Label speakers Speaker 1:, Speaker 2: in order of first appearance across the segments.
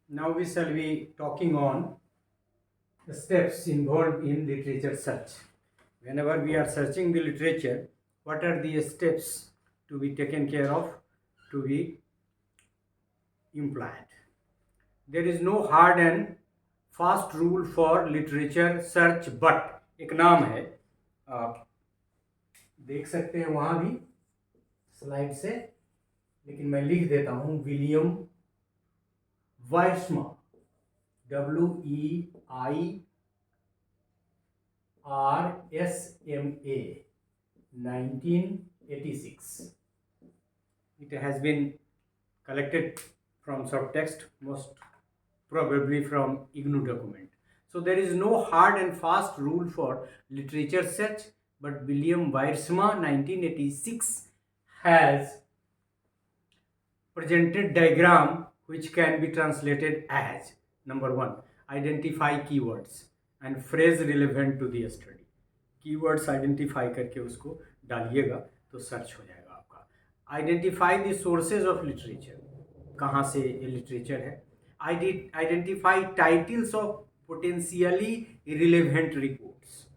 Speaker 1: Now we shall be talking on the steps involved in literature search. Whenever we are searching the literature, what are the steps to be taken care of, to be implied? There is no hard and fast rule for literature search, but एक नाम है, आप देख सकते हैं वहाँ भी slide से, लेकिन मैं लिख देता हूँ, William वाइर्समा, WEIRSMA, 1986. It has been collected from subtext, most probably from IGNOU document. So there is no hard and fast rule for literature search, but William Wiersma, 1986, has presented diagram which can be translated as: number 1, identify keywords and phrase relevant to the study. Keywords identify करके उसको डालिएगा तो search हो जाएगा आपका. Identify the sources of literature, कहाँ से ये लिटरेचर है. Identify titles of potentially relevant reports,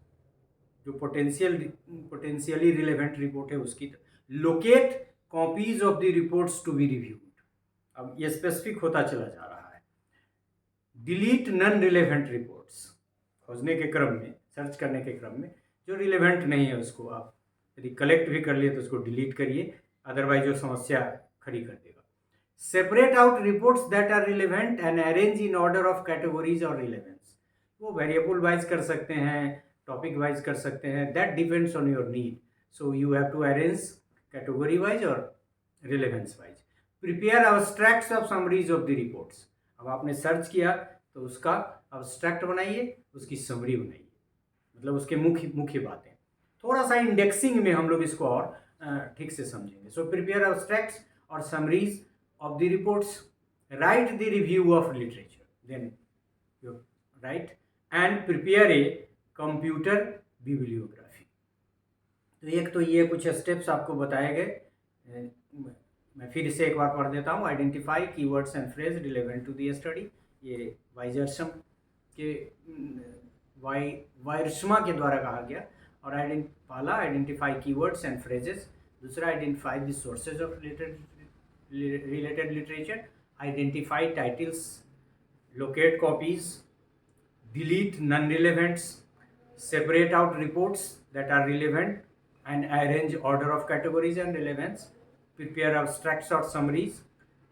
Speaker 1: जो पोटेंशियली रिलेवेंट रिपोर्ट है उसकी. Locate copies of the reports to be reviewed. अब ये स्पेसिफिक होता चला जा रहा है. डिलीट नॉन रिलेवेंट रिपोर्ट्स, खोजने के क्रम में, सर्च करने के क्रम में जो रिलेवेंट नहीं है उसको आप यदि कलेक्ट भी कर लिए तो उसको डिलीट करिए, अदरवाइज वो समस्या खड़ी कर देगा. Separate out reports that are relevant and arrange in order of categories और रिलेवेंस. वो वेरिएबल वाइज कर सकते हैं, टॉपिक वाइज कर सकते हैं, that depends on your need. So you have to arrange category wise और relevance wise. Prepare abstracts of summaries of the reports. अब आपने सर्च किया तो उसका अब्स्ट्रैक्ट बनाइए, उसकी समरी बनाइए, मतलब उसके मुख्य बातें. थोड़ा सा इंडेक्सिंग में हम लोग इसको और ठीक से समझेंगे. सो प्रिपेयर अब्स्ट्रैक्ट्स और summaries of the reports, write the review of literature, then you write and prepare a computer bibliography. तो एक तो ये कुछ स्टेप्स आपको बताए गए, मैं फिर से एक बार पढ़ देता हूँ. Identify keywords and phrase relevant to the study, ये वाइजरसम के वायर्समा के द्वारा कहा गया. और पहला आइडेंटिफाई कीवर्ड्स एंड फ्रेजेस, दूसरा identify the sources of related literature, identify titles, locate copies, delete non relevants, separate out reports that are relevant and arrange order of categories and relevance, prepare abstracts or summaries,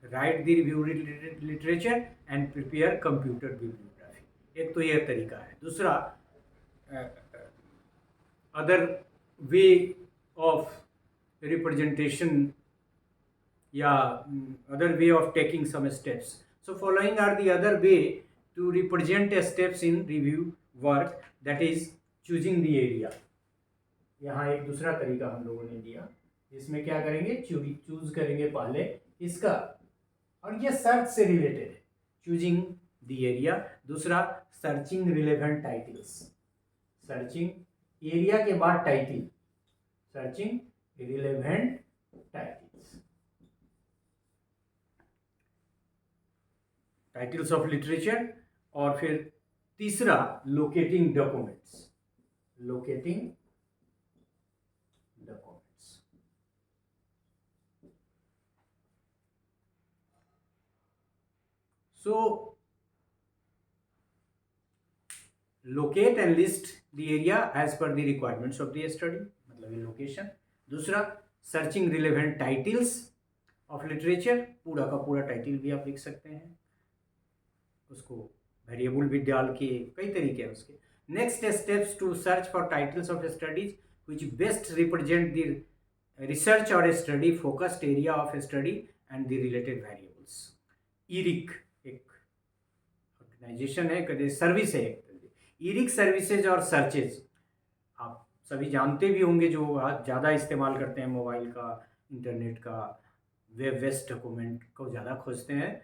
Speaker 1: write the review related literature and prepare computer bibliography. एक तो ये तरीका है. दूसरा, other way of representation या other way of taking some steps. So following are the other way to represent steps in review work, that is choosing the area. यहाँ एक दूसरा तरीका हम लोगों ने लिया, इसमें क्या करेंगे, चूज करेंगे पहले इसका, और ये सर्च से रिलेटेड है, चूजिंग द एरिया. दूसरा, searching relevant titles, searching area के बाद title, searching relevant titles, titles of literature. और फिर तीसरा, locating documents, locating documents. So locate and list the area as per the requirements of the study, मतलब ये location. दूसरा, searching relevant titles of literature, पूरा का पूरा टाइटल भी आप लिख सकते हैं, उसको वेरिएबल भी डाल के, कई तरीके हैं उसके. Next steps to search for titles of studies which best represent the research और study focused area of study and the related variables. ERIC एक ऑर्गेनाइजेशन है, सर्विस है. इरिक सर्विसेज और सर्चेज आप सभी जानते भी होंगे, जो ज़्यादा इस्तेमाल करते हैं मोबाइल का, इंटरनेट का, वेब बेस्ड डॉक्यूमेंट को ज़्यादा खोजते हैं.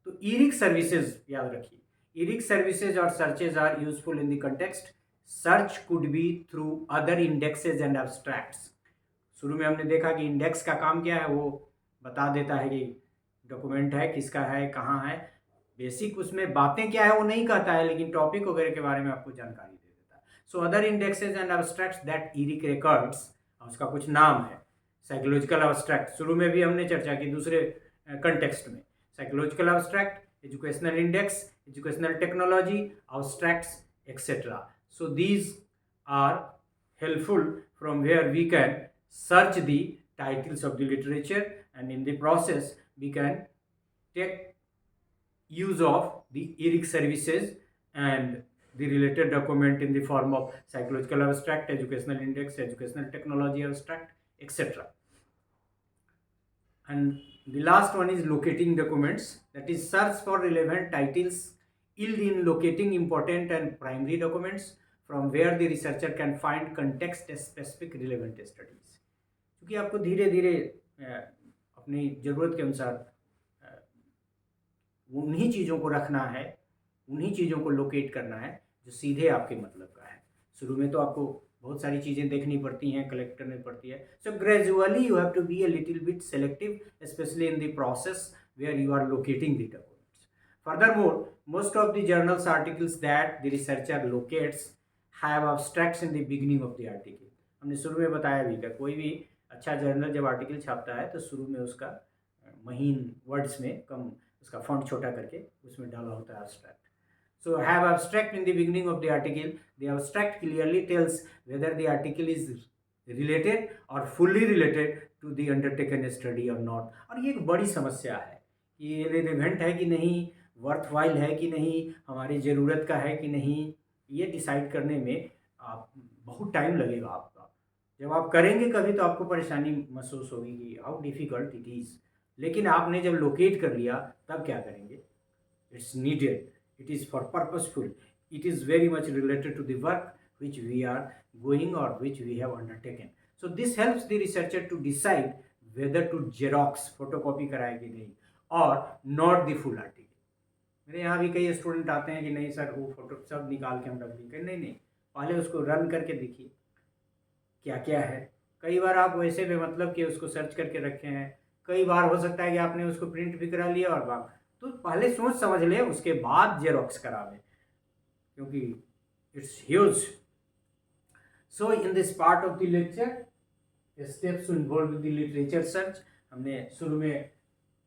Speaker 1: तो इरिक सर्विसेज याद रखिए. इरिक सर्विसेज और searches are useful in the context. Search could be through other indexes and abstracts. शुरू में हमने देखा कि इंडेक्स का काम क्या है, वो बता देता है कि डॉक्यूमेंट है, किसका है, कहाँ है. बेसिक उसमें बातें क्या है वो नहीं कहता है, लेकिन टॉपिक वगैरह के बारे में आपको जानकारी दे देता है। So other indexes and abstracts that Eric records, उसका कुछ नाम है। साइकोलॉजिकल एब्स्ट्रैक्ट शुरू में भी हमने चर्चा की दूसरे कंटेक्स्ट में। Psychological abstract, educational index, educational technology, abstracts, etc. So these are helpful from where we can search the titles of the literature, and in the process we can take use of the ERIC services and the related document in the form of psychological abstract, educational index, educational technology abstract, etc. And the last one is locating documents, that is search for relevant titles yield in locating important and primary documents from where the researcher can find context specific relevant studies. क्योंकि आपको धीरे धीरे अपनी ज़रूरत के अनुसार उन्हीं चीज़ों को रखना है, उन्हीं चीज़ों को लोकेट करना है जो सीधे आपके मतलब का है। शुरू में तो आपको बहुत सारी चीज़ें देखनी पड़ती हैं, कलेक्ट करनी पड़ती है। So gradually you have to be a little bit selective, especially in the process where you are locating the documents. Furthermore, most of the journals articles that the researcher locates have abstracts in the beginning of the article. हमने शुरू में बताया भी कि कोई भी अच्छा journal जब आर्टिकल छापता है तो शुरू में उसका महीन वर्ड्स में कम, उसका फॉन्ट छोटा करके उसमें डाला होता है abstract. So have abstract in the beginning of the article. The abstract clearly tells whether the article is related or fully related to the undertaken study or not. और ये एक बड़ी समस्या है कि ये रिलेवेंट है कि नहीं, वर्थवाइल है कि नहीं, हमारी ज़रूरत का है कि नहीं, ये डिसाइड करने में आप बहुत टाइम लगेगा आपका। जब आप करेंगे कभी तो आपको परेशानी महसूस होगी कि हाउ डिफ़िकल्ट इट इज़, लेकिन आपने जब लोकेट कर लिया तब क्या करेंगे? It's needed, it is for purposeful, it is very much related to the work which we are going or which we have undertaken. So this helps the researcher to decide whether to xerox photocopy कराए कि नहीं, और not the full article. मेरे यहाँ भी कई student आते हैं कि नहीं सर वो फोटो सब निकाल के हम रख देंगे। नहीं नहीं, पहले उसको रन करके देखिए क्या क्या है। कई बार आप वैसे भी मतलब कि उसको सर्च करके रखे हैं, कई बार हो सकता है कि आपने उसको प्रिंट भी करा लिया और बात, तो पहले सोच समझ ले उसके बाद जेरोक्स करावे, क्योंकि it's huge. So in this part of the lecture steps involve with the literature search, हमने शुरू में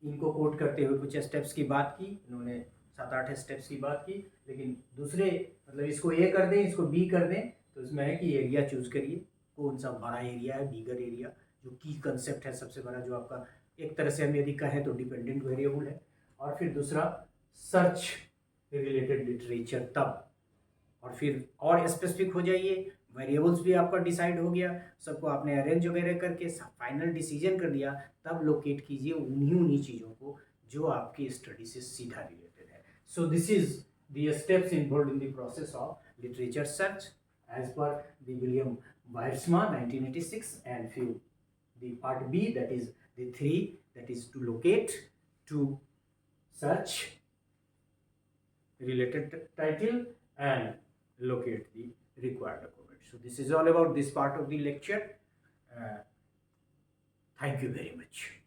Speaker 1: इनको कोट करते हुए कुछ स्टेप्स की बात की, इन्होंने 7-8 स्टेप्स की बात की, लेकिन दूसरे मतलब इसको ए कर दें, इसको बी कर दें, तो इसमें है कि एरिया चूज करिए, कौन सा बड़ा एरिया है, बिगर एरिया, जो की कंसेप्ट है सबसे बड़ा, जो आपका एक तरह से हम यदि कहें तो डिपेंडेंट वेरिएबल है। और फिर दूसरा सर्च रिलेटेड लिटरेचर तब, और फिर और स्पेसिफिक हो जाइए, वेरिएबल्स भी आपका डिसाइड हो गया, सबको आपने अरेंज वगैरह करके फाइनल डिसीजन कर दिया, तब लोकेट कीजिए उन्हीं चीज़ों को जो आपकी स्टडी से सीधा रिलेटेड है। So this is the steps involved in the process of literature search as per the William Wiersma 1986, and फिर the part B that is the 3, that is to locate, to search related title, and locate the required document. So this is all about this part of the lecture. Thank you very much.